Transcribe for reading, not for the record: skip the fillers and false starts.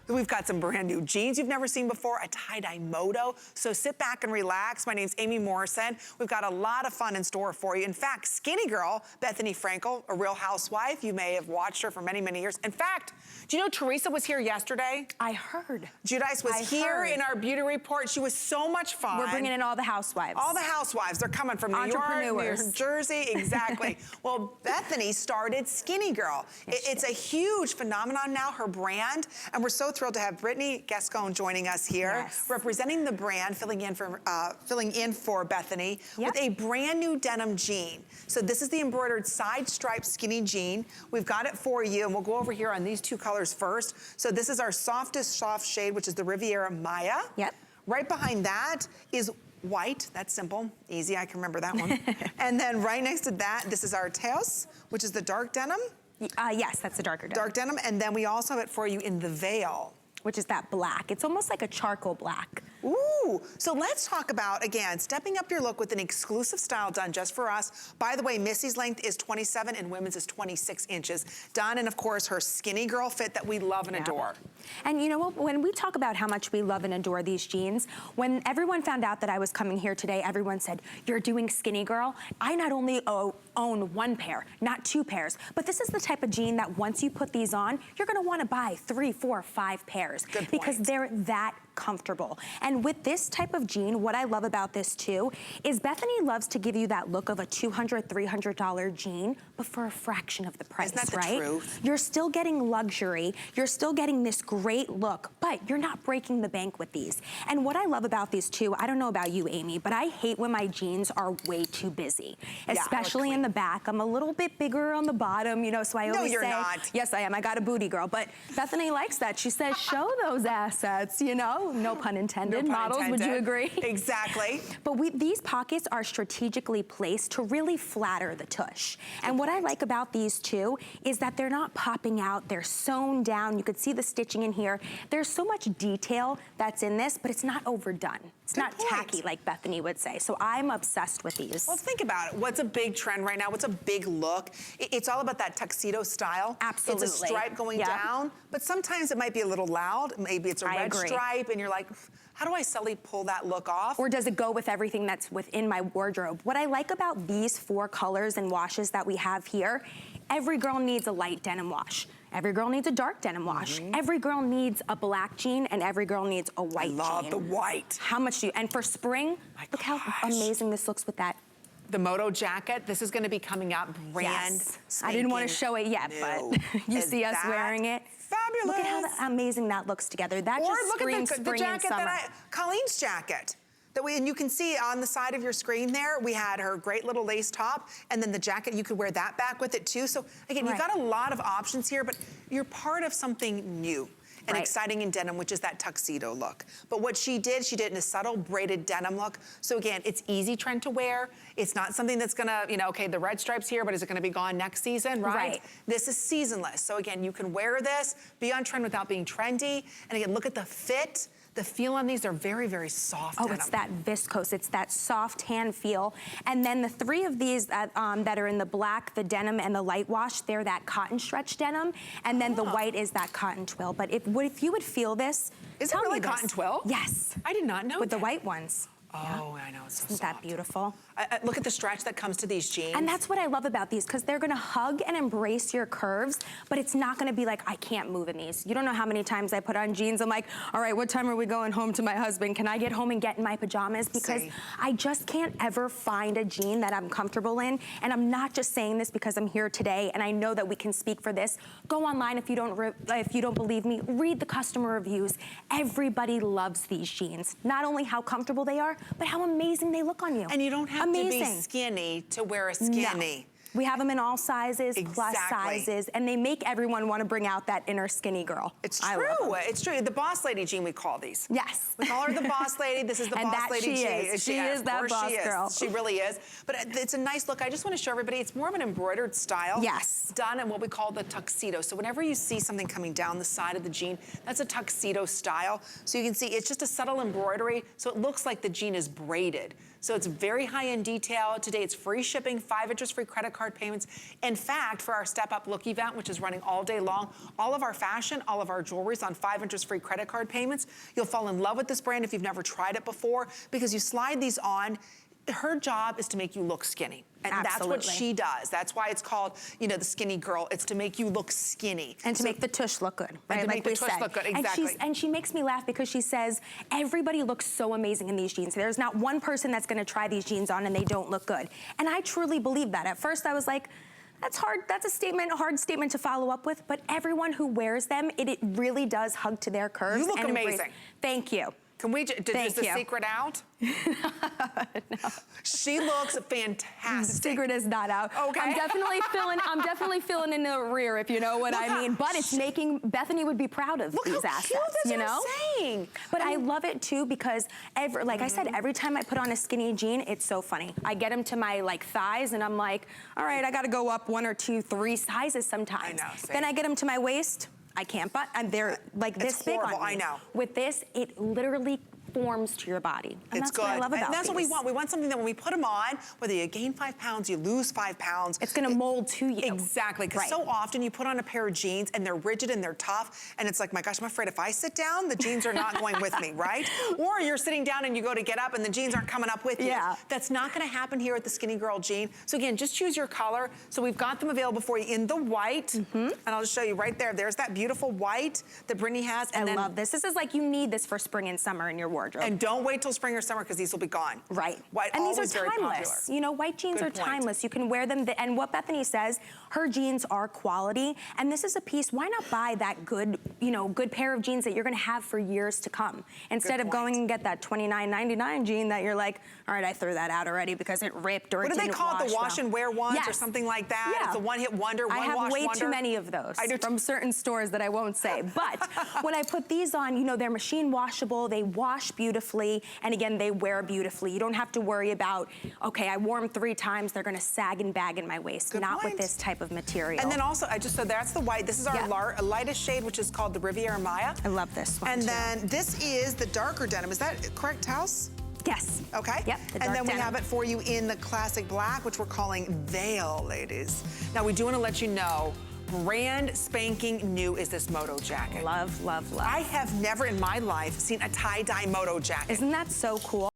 We've got some brand new jeans you've never seen before, a tie-dye moto. So sit back and relax. My name's Amy Morrison. We've got a lot of fun in store for you. In fact, Skinnygirl, Bethany Frankel, a real housewife. You may have watched her for many, many years. In fact, do you know Teresa was here yesterday? I heard. Giudice was here in our beauty report. She was so much fun. We're bringing in all the housewives. All the housewives. They're coming from New York, New Jersey. Exactly. Well, Bethany started Skinnygirl. It's a huge phenomenon now, her brand. And we're so thrilled to have Brittany Gascon joining us here, representing the brand, filling in for Bethany with a brand new denim jean. So this is the embroidered side stripe skinny jean. We've got it for you, and we'll go over here on these two colors first. So this is our softest soft shade, which is the Riviera Maya. Yep. Right behind that is white. That's simple, easy, I can remember that one. And then right next to that, this is our Teos, which is the dark denim. Yes, that's the darker denim. Dark denim, and then we also have it for you in the veil, which is that black. It's almost like a charcoal black. Ooh, so let's talk about, again, stepping up your look with an exclusive style done just for us. By the way, Missy's length is 27 and women's is 26 inches. Done, and of course, her skinny girl fit that we love and adore. And you know what, when we talk about how much we love and adore these jeans, when everyone found out that I was coming here today, everyone said, you're doing Skinny Girl. I not only own one pair, not two pairs, but this is the type of jean that once you put these on, you're gonna wanna buy 3, 4, 5 pairs. Good point. Because they're that comfortable. And with this type of jean, what I love about this too, is Bethany loves to give you that look of a $200, $300 jean, but for a fraction of the price, Isn't that the right? truth? You're still getting luxury, you're still getting this great look, but you're not breaking the bank with these. And what I love about these too, I don't know about you, Amy, but I hate when my jeans are way too busy, especially in the back. I'm a little bit bigger on the bottom, you know, so I always say, not. Yes, I am, I got a booty girl, but Bethany likes that. She says, show those assets, you know? No pun intended. No pun Models, intended. would you agree? Exactly. But these pockets are strategically placed to really flatter the tush. And what I like about these two is that they're not popping out, they're sewn down. You could see the stitching in here. There's so much detail that's in this, but it's not overdone. It's not tacky like Bethany would say. So I'm obsessed with these. Well, think about it. What's a big trend right now? What's a big look? It's all about that tuxedo style. Absolutely. It's a stripe going down, but sometimes it might be a little loud. Maybe it's a red stripe and you're like, how do I subtly pull that look off? Or does it go with everything that's within my wardrobe? What I like about these 4 colors and washes that we have here, every girl needs a light denim wash. Every girl needs a dark denim wash. Every girl needs a black jean, and every girl needs a white jean. I love the white. How much do you, and for spring, look how amazing this looks with that. The moto jacket, this is gonna be coming out brand I didn't want to show it yet, but you see us wearing it. Fabulous. Look at how amazing that looks together. That just screams spring and summer. Colleen's jacket. And you can see on the side of your screen there, we had her great little lace top, and then the jacket, you could wear that back with it too. So again, you've got a lot of options here, but you're part of something new and exciting in denim, which is that tuxedo look. But what she did in a subtle braided denim look. So again, it's easy trend to wear. It's not something that's gonna, you know, okay, the red stripe's here, but is it gonna be gone next season, right? This is seasonless. So again, you can wear this, be on trend without being trendy. And again, look at the fit. The feel on these are very, very soft. Oh, it's that viscose. It's that soft hand feel. And then the 3 of these that are in the black, the denim, and the light wash, they're that cotton stretch denim. And then the white is that cotton twill. But if you would feel this, is it really cotton twill? Yes. I did not know with the white ones. Oh, I know, it's so soft. Isn't that beautiful? Look at the stretch that comes to these jeans. And that's what I love about these, because they're gonna hug and embrace your curves, but it's not gonna be like, I can't move in these. You don't know how many times I put on jeans, I'm like, all right, what time are we going home to my husband? Can I get home and get in my pajamas? Because I just can't ever find a jean that I'm comfortable in. And I'm not just saying this because I'm here today, and I know that we can speak for this. Go online if you don't believe me, read the customer reviews. Everybody loves these jeans. Not only how comfortable they are, but how amazing they look on you. And you don't have to be skinny to wear a skinny. We have them in all sizes, plus sizes, and they make everyone want to bring out that inner skinny girl. It's true. It's true. The boss lady jean, we call these. Yes. We call her the boss lady. This is the boss lady jean. She is that boss girl. She really is. But it's a nice look. I just want to show everybody, it's more of an embroidered style. Yes. Done in what we call the tuxedo. So whenever you see something coming down the side of the jean, that's a tuxedo style. So you can see it's just a subtle embroidery, so it looks like the jean is braided. So it's very high-end detail. Today it's free shipping, 5 interest-free credit card payments. In fact, for our Step Up Look event, which is running all day long, all of our fashion, all of our jewelry is on 5 interest-free credit card payments. You'll fall in love with this brand if you've never tried it before, because you slide these on. Her job is to make you look skinny. And Absolutely. that's what she does. That's why it's called, you know, the Skinny Girl. It's to make you look skinny. And to make the tush look good, right? And to make the tush look good, exactly. And she makes me laugh because she says, everybody looks so amazing in these jeans. There's not one person that's gonna try these jeans on and they don't look good. And I truly believe that. At first I was like, that's hard, that's a statement, a hard statement to follow up with, but everyone who wears them, it really does hug to their curves. You look and amazing. Thank you. Can we, is the secret out? No. She looks fantastic. The secret is not out. Okay. I'm definitely feeling in the rear, if you know what I mean. But it's making, Bethany would be proud of these assets, you know? Saying. But I love it too because, like I said, every time I put on a skinny jean, it's so funny. I get them to my thighs and I'm like, all right, I gotta go up 1 or 2, 3 sizes sometimes. I know, same. Then I get them to my waist. I can't, but they're like this big on me. I know. With this, it literally forms to your body. And it's that's what I love about And that's what we these. want. We want something that when we put them on, whether you gain 5 pounds, you lose 5 pounds. It's gonna mold to you. Exactly, because so often you put on a pair of jeans and they're rigid and they're tough, and it's like, my gosh, I'm afraid if I sit down, the jeans are not going with me, right? Or you're sitting down and you go to get up and the jeans aren't coming up with you. Yeah. That's not gonna happen here at the Skinny Girl jean. So again, just choose your color. So we've got them available for you in the white, and I'll just show you right there. There's that beautiful white that Brittany has. And I love this. This is like, you need this for spring and summer in your wardrobe. And don't wait till spring or summer because these will be gone. Right. White, and these always are very timeless. popular. You know, white jeans are timeless. You can wear them. And what Bethany says, her jeans are quality. And this is a piece, why not buy that good, you know, good pair of jeans that you're going to have for years to come? Instead of going and get that $29.99 jean that you're like, all right, I threw that out already because it ripped or it didn't wash. What do they call it? The wash and wear ones or Yes. something like that? Yeah. It's a one-hit wonder, one wash I have way wonder. too many of those I do from certain stores that I won't say. But when I put these on, you know, they're machine washable, they wash beautifully, and again, they wear beautifully. You don't have to worry about, okay, I wore them 3 times, they're gonna sag and bag in my waist. Good Not point. with this type of material. And then also, I just said that's the white. This is our lightest shade, which is called the Riviera Maya. I love this one And too. then this is the darker denim. Is that correct, House? Yes. Okay. Yep, the and dark then we denim. have it for you in the classic black, which we're calling Veil, ladies. Now, we do want to let you know, brand spanking new is this moto jacket. Love, love, love. I have never in my life seen a tie-dye moto jacket. Isn't that so cool?